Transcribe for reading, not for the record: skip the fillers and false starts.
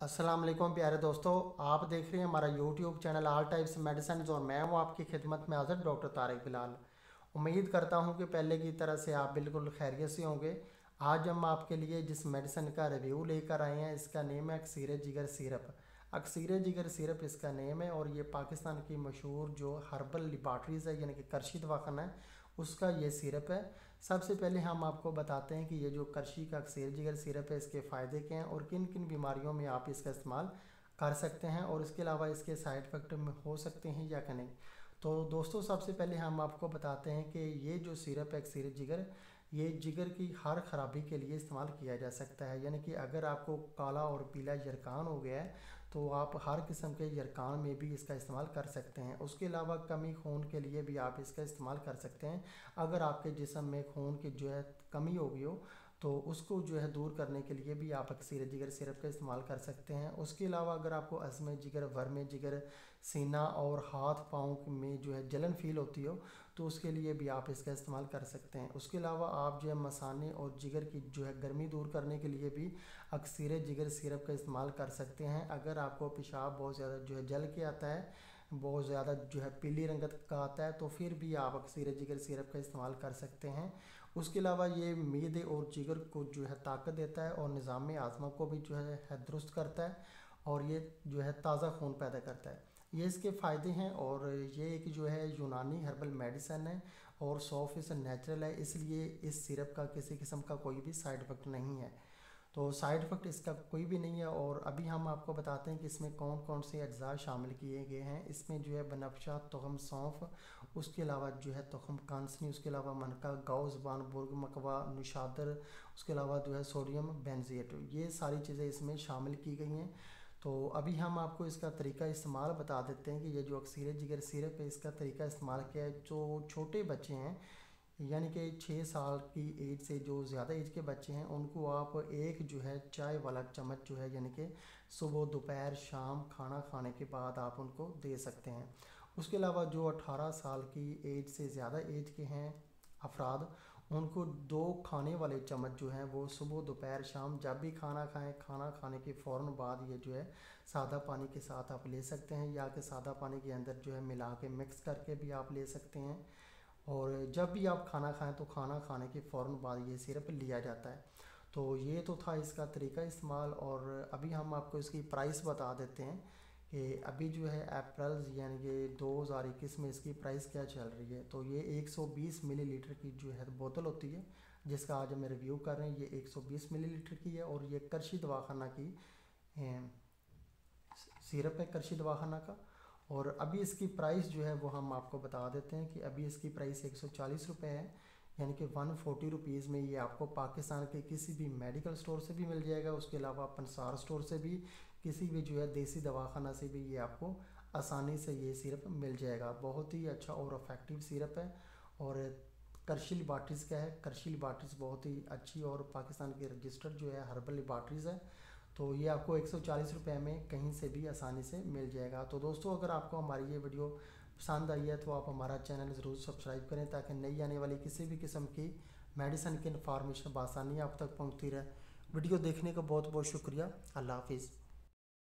अस्सलाम वालेकुम प्यारे दोस्तों, आप देख रहे हैं हमारा YouTube channel all types medicine और मैं हूं आपकी खिदमत में हाजिर डॉक्टर तारिक बिलाल। उम्मीद करता हूं कि पहले की तरह से आप बिल्कुल खैरियत से होंगे। आज हम आपके लिए जिस मेडिसिन का रिव्यू लेकर आए हैं इसका नेम है अक्सीर जिगर सिरप। अक्सीर जिगर सिरप इसका नेम है और ये पाकिस्तान की मशहूर जो हर्बल लिबार्ट्रीज़ है यानी कि करशी दवाखाना है उसका ये सिरप है। सबसे पहले हम आपको बताते हैं कि ये जो करशी का अक्सीर जिगर सिरप है इसके फ़ायदे क्या हैं और किन किन बीमारियों में आप इसका इस्तेमाल कर सकते हैं और इसके अलावा इसके साइड इफ़ेक्ट में हो सकते हैं या कि नहीं। तो दोस्तों सबसे पहले हम आपको बताते हैं कि ये जो सिरप है अक्सीर जिगर, ये जिगर की हर ख़राबी के लिए इस्तेमाल किया जा सकता है। यानी कि अगर आपको काला और पीला यरकान हो गया है तो आप हर किस्म के यरकान में भी इसका इस्तेमाल कर सकते हैं। उसके अलावा कमी खून के लिए भी आप इसका इस्तेमाल कर सकते हैं। अगर आपके जिस्म में खून की जो है कमी हो गई हो तो उसको जो है दूर करने के लिए भी आप अक्सीर जिगर सिरप का इस्तेमाल कर सकते हैं। उसके अलावा अगर आपको अज़्म जिगर, वर्म जिगर, सीना और हाथ पाँव में जो है जलन फील होती हो तो उसके लिए भी आप इसका इस्तेमाल कर सकते हैं। उसके अलावा आप जो है मसाने और जिगर की जो है गर्मी दूर करने के लिए भी अक्सीर जिगर सिरप का इस्तेमाल कर सकते हैं। अगर आपको पेशाब बहुत ज़्यादा जो है जल के आता है, बहुत ज़्यादा जो है पीली रंगत का आता है तो फिर भी आप अक्सीर जिगर सिरप का इस्तेमाल कर सकते हैं। उसके अलावा ये मीदे और जिगर को जो है ताकत देता है और निज़ाम आज़मा को भी जो है दुरुस्त करता है और ये जो है ताज़ा खून पैदा करता है। ये इसके फ़ायदे हैं और ये एक जो है यूनानी हर्बल मेडिसन है और 100% नेचुरल है, इसलिए इस सिरप का किसी किस्म का कोई भी साइड इफ़ेक्ट नहीं है। तो साइड इफ़ेक्ट इसका कोई भी नहीं है। और अभी हम आपको बताते हैं कि इसमें कौन कौन से अज्जा शामिल किए गए हैं। इसमें जो है बनफशा, तुखम सौंफ, उसके अलावा जो है तुखम कांसनी, उसके अलावा मनका, गाओ ज़बान, बुर्ग मकवा, निशादर, उसके अलावा जो है सोडियम बेंज़ोएट, ये सारी चीज़ें इसमें शामिल की गई हैं। तो अभी हम आपको इसका तरीका इस्तेमाल बता देते हैं कि ये जो अक्सीर जिगर सिरप है इसका तरीका इस्तेमाल क्या है। जो छोटे बच्चे हैं यानी कि 6 साल की एज से जो ज़्यादा एज के बच्चे हैं उनको आप एक जो है चाय वाला चम्मच जो है यानी कि सुबह दोपहर शाम खाना खाने के बाद आप उनको दे सकते हैं। उसके अलावा जो 18 साल की एज से ज़्यादा एज के हैं अफराद, उनको 2 खाने वाले चम्मच जो हैं वो सुबह दोपहर शाम जब भी खाना खाएं, खाना खाने के फ़ौरन बाद ये जो है सादा पानी के साथ आप ले सकते हैं या कि सादा पानी के अंदर जो है मिला के मिक्स करके भी आप ले सकते हैं। और जब भी आप खाना खाएं तो खाना खाने के फ़ौरन बाद ये सिरप लिया जाता है। तो ये तो था इसका तरीका इस्तेमाल। और अभी हम आपको इसकी प्राइस बता देते हैं कि अभी जो है अप्रैल यानी कि 2021 में इसकी प्राइस क्या चल रही है। तो ये 120 मिलीलीटर की जो है बोतल होती है जिसका आज हम रिव्यू कर रहे हैं, ये 120 मिलीलीटर की है और ये करशी दवाखाना की सिरप है, करशी दवाखाना का। और अभी इसकी प्राइस जो है वो हम आपको बता देते हैं कि अभी इसकी प्राइस 140 रुपये है, यानी कि 140 रुपीज़ में ये आपको पाकिस्तान के किसी भी मेडिकल स्टोर से भी मिल जाएगा। उसके अलावा पंसार स्टोर से भी, किसी भी जो है देसी दवाखाना से भी ये आपको आसानी से ये सिरप मिल जाएगा। बहुत ही अच्छा और इफ़ेक्टिव सिरप है और करशी लिबार्ट्रीज़ का है। करशी लिबार्ट्रीज़ बहुत ही अच्छी और पाकिस्तान की रजिस्टर्ड जो है हर्बल लिबार्ट्रीज़ है। तो ये आपको 140 रुपये में कहीं से भी आसानी से मिल जाएगा। तो दोस्तों अगर आपको हमारी ये वीडियो पसंद आई है तो आप हमारा चैनल ज़रूर सब्सक्राइब करें ताकि नई आने वाली किसी भी किस्म की मेडिसिन की इन्फॉर्मेशन बआसानी आप तक पहुँचती रहे। वीडियो देखने का बहुत बहुत शुक्रिया। अल्लाह हाफिज़।